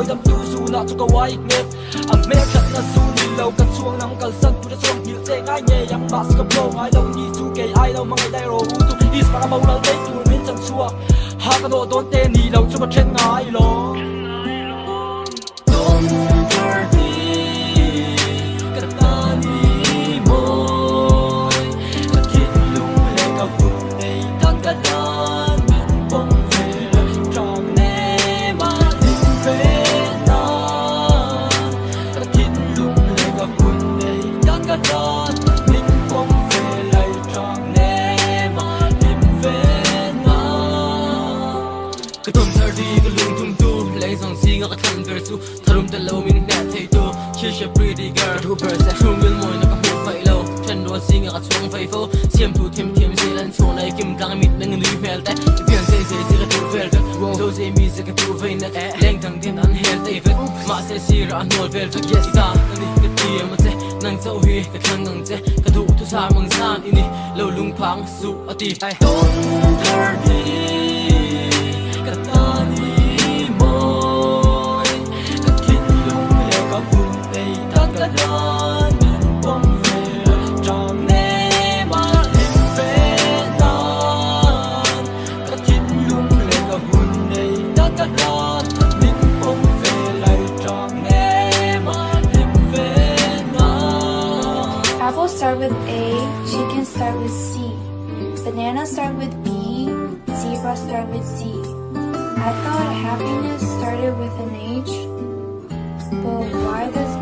dam tu su na chu ka wai net ang me khat na su ni lo kan chuang nang kal san tu da song hil che ngai nge yang bas ka blow ai lo ni chu ke ai lo mangai dai ro tu is para mau lo dai tu min chang chua ha ka no don te ni lo chu ka chen ngai lo cái tuần thơ đi cái lương tung tu lấy dòng xi ngọc thầm về su thầm từ lâu mình nè thấy tu chia sẻ pretty girl thu bờ sẽ chung bên môi nó có hụt vậy lâu chân đua xi ngọc chung vậy phố xiêm thu thêm thêm xi lên chỗ này kim cang mít đang nuôi mèo té biển dây dây cái thu về được dâu dây mi sẽ cái thu về nè lên thằng thiên ăn hell tay về mà sẽ xi ra ăn nồi về được yes ta đi cái tia mà thế nàng dâu hi cái thằng ngang thế cái thu thu sa măng san ini lâu lung phang su ở tì tuần thơ đi Apple start with A, chicken start with C, banana start with B, zebra start with Z. I thought happiness started with an H, but why does